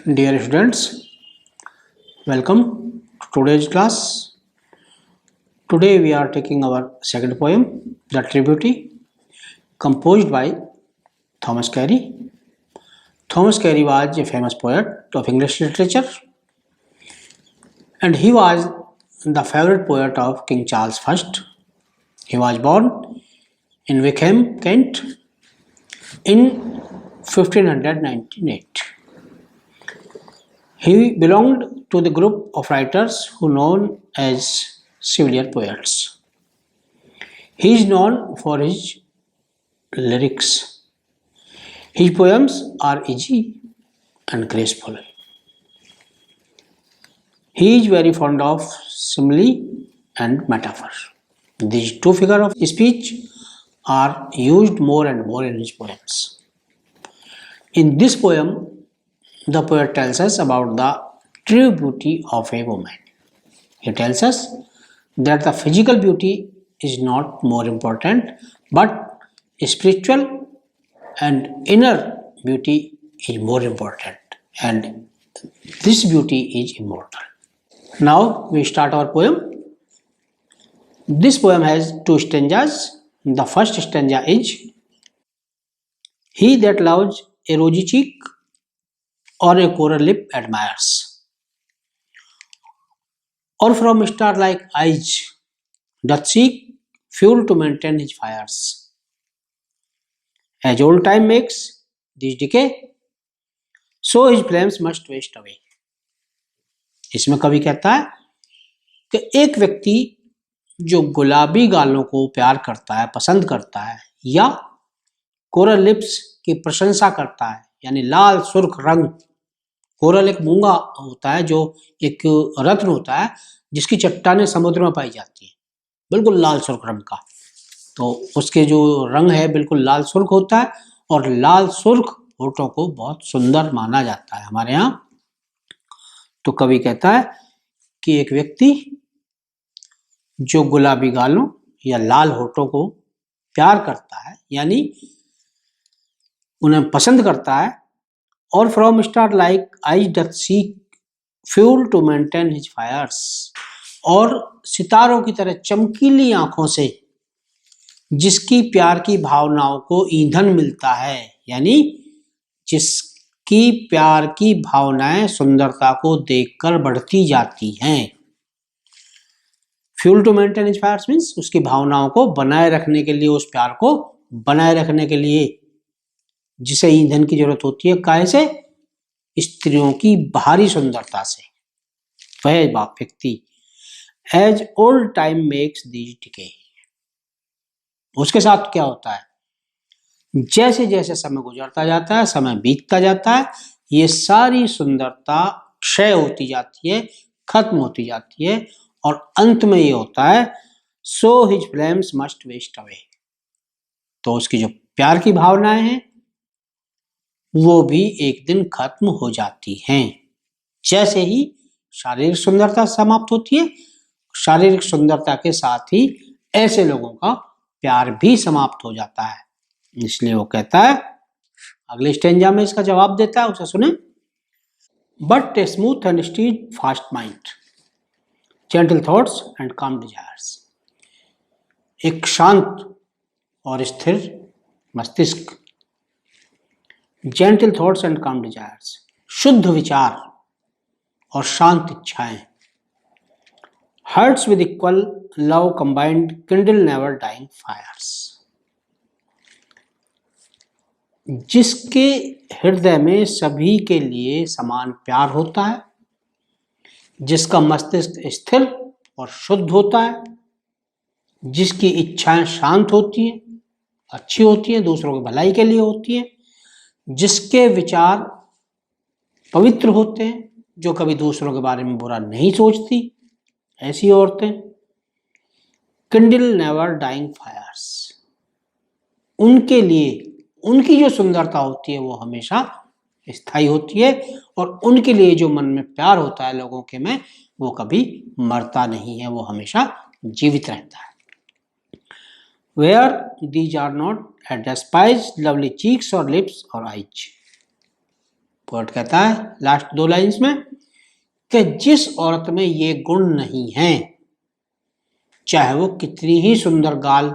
Dear students, welcome to today's class. Today we are taking our second poem, The Tributary, composed by Thomas Carey. Thomas Carey was a famous poet of English literature, and he was the favorite poet of King Charles I. He was born in Wickham, Kent, in 1598. He belonged to the group of writers who known as Cavalier poets. He is known for his lyrics. His poems are easy and graceful. He is very fond of simile and metaphor. These two figures of speech are used more and more in his poems. In this poem, the poet tells us about the true beauty of a woman. He tells us that the physical beauty is not more important, but spiritual and inner beauty is more important, and this beauty is immortal. Now we start our poem. This poem has two stanzas. The first stanza is: He that loves a rosy cheek or a coral lip admires, or from star-like eyes doth seek fuel to maintain his fires. As old time makes these decay, so his flames must waste away. इसमें कवि कहता है कि एक व्यक्ति जो गुलाबी गालों को प्यार करता है, पसंद करता है, या कोरल लिप्स की प्रशंसा करता है, यानी लाल सुर्ख रंग। कोरल एक मूंगा होता है जो एक रत्न होता है जिसकी चट्टानें समुद्र में पाई जाती है, बिल्कुल लाल सुर्ख रंग का। तो उसके जो रंग है बिल्कुल लाल सुर्ख होता है, और लाल सुर्ख होठों को बहुत सुंदर माना जाता है हमारे यहाँ। तो कवि कहता है कि एक व्यक्ति जो गुलाबी गालों या लाल होठों को प्यार करता है, यानी उन्हें पसंद करता है, और from star like eyes doth seek fuel to maintain his fires, और सितारों की तरह चमकीली आंखों से जिसकी प्यार की भावनाओं को ईंधन मिलता है, यानी जिसकी प्यार की भावनाएं सुंदरता को देखकर बढ़ती जाती हैं। Fuel to maintain his fires means उसकी भावनाओं को बनाए रखने के लिए, उस प्यार को बनाए रखने के लिए जिसे ईंधन की जरूरत होती है, काहे से? स्त्रियों की बाहरी सुंदरता से। वह व्यक्ति as old time makes these decay, उसके साथ क्या होता है? जैसे जैसे समय गुजरता जाता है, समय बीतता जाता है, ये सारी सुंदरता क्षय होती जाती है, खत्म होती जाती है, और अंत में ये होता है so his flames must waste away. तो उसकी जो प्यार की भावनाएं हैं वो भी एक दिन खत्म हो जाती हैं। जैसे ही शारीरिक सुंदरता समाप्त होती है, शारीरिक सुंदरता के साथ ही ऐसे लोगों का प्यार भी समाप्त हो जाता है। इसलिए वो कहता है, अगले स्टेंजा में इसका जवाब देता है, उसे सुने। But a smooth and steadfast mind, gentle thoughts and calm desires. एक शांत और स्थिर मस्तिष्क, gentle thoughts and calm desires, शुद्ध विचार और शांत इच्छाएं, hearts with equal love combined kindle never dying fires. जिसके हृदय में सभी के लिए समान प्यार होता है, जिसका मस्तिष्क स्थिर और शुद्ध होता है, जिसकी इच्छाएं शांत होती हैं, अच्छी होती हैं, दूसरों की भलाई के लिए होती हैं, जिसके विचार पवित्र होते हैं, जो कभी दूसरों के बारे में बुरा नहीं सोचती, ऐसी औरतें किंडल नेवर डाइंग फायर्स। उनके लिए उनकी जो सुंदरता होती है वो हमेशा स्थायी होती है, और उनके लिए जो मन में प्यार होता है लोगों के में, वो कभी मरता नहीं है, वो हमेशा जीवित रहता है। Where these are not at despised lovely cheeks or lips or eyes. Poet कहता है लास्ट 2 लाइन्स में कि जिस औरत में ये गुण नहीं है, चाहे वो कितनी ही सुंदर गाल,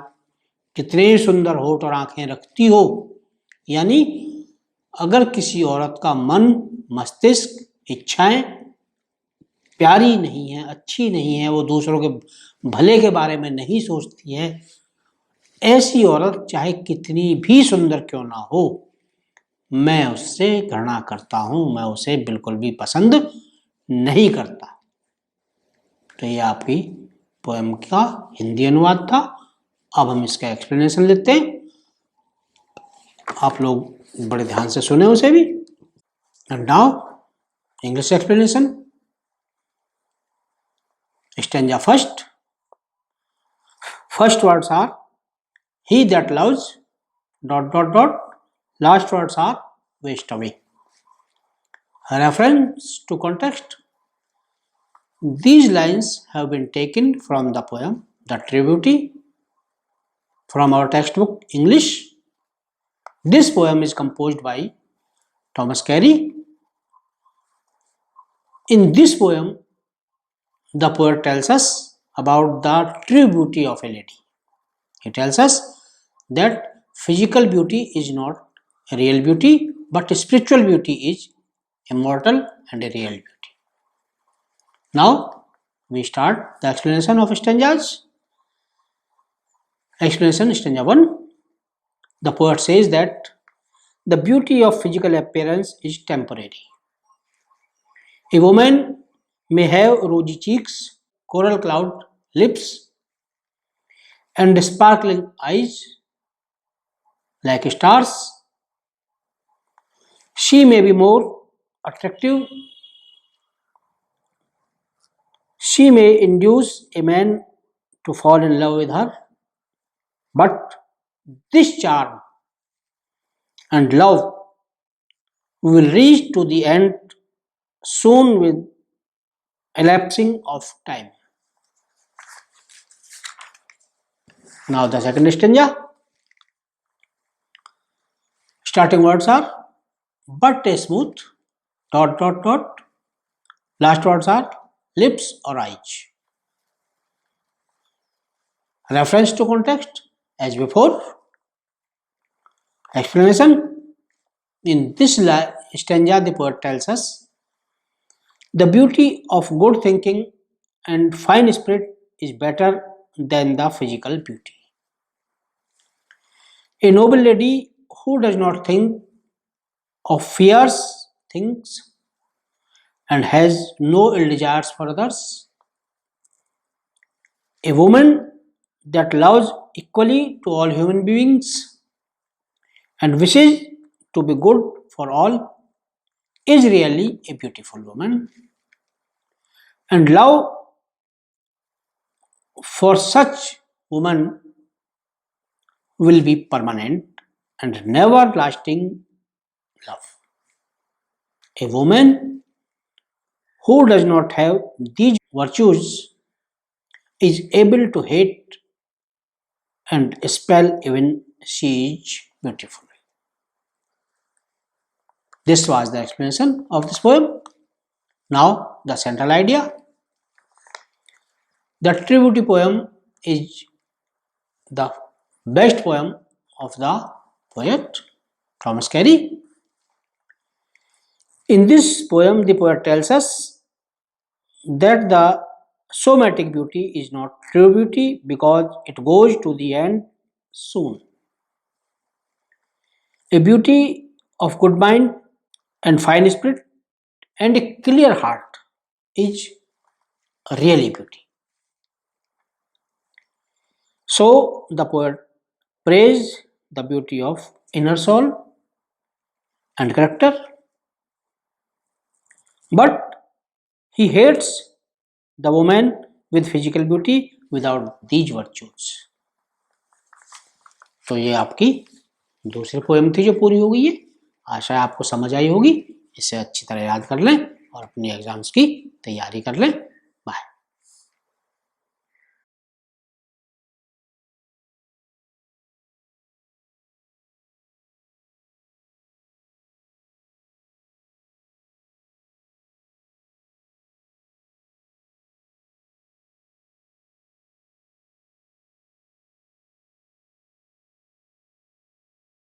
कितने ही सुंदर होठ और आंखें रखती हो, यानी अगर किसी औरत का मन, मस्तिष्क, इच्छाएं प्यारी नहीं है, अच्छी नहीं है, वो दूसरों के भले के बारे में नहीं सोचती है, ऐसी औरत चाहे कितनी भी सुंदर क्यों ना हो, मैं उससे घृणा करता हूं, मैं उसे बिल्कुल भी पसंद नहीं करता। तो ये आपकी पोएम का हिंदी अनुवाद था। अब हम इसका एक्सप्लेनेशन लेते हैं। आप लोग बड़े ध्यान से सुने उसे भी। And now English explanation. Stanza first. First words are he that loves ... Last words are waste away. Reference to context. These lines have been taken from the poem The True Beauty from our textbook English. This poem is composed by Thomas Carey. In this poem, the poet tells us about the true beauty of a lady. He tells us that physical beauty is not real beauty, but spiritual beauty is immortal and a real beauty. Now we start the explanation of stanzas. Explanation, stanza 1. The poet says that the beauty of physical appearance is temporary. A woman may have rosy cheeks, coral cloud lips, and sparkling eyes like stars. She may be more attractive. She may induce a man to fall in love with her, but this charm and love will reach to the end soon with elapsing of time. Now the second stanza. Starting words are but a smooth ... Last words are lips or eyes. Reference to context as before. Explanation. In this stanza, the poet tells us the beauty of good thinking and fine spirit is better than the physical beauty. A noble lady who does not think of fierce things and has no ill desires for others. A woman that loves equally to all human beings and wishes to be good for all is really a beautiful woman. And love for such woman will be permanent and never lasting love. A woman who does not have these virtues is able to hate and spell even she is beautiful. This was the explanation of this poem. Now the central idea. The True Beauty poem is the best poem of the poet Thomas Carey. In this poem, the poet tells us that the somatic beauty is not true beauty because it goes to the end soon. A beauty of good mind and fine spirit and a clear heart is really beauty. So the poet praised the beauty of inner soul and character, but he hates the woman with physical beauty without these virtues. तो ये आपकी दूसरी poem थी जो पूरी हो गई है। आशा है आपको समझ आई होगी। इसे अच्छी तरह याद कर लें और अपने एग्जाम्स की तैयारी कर लें।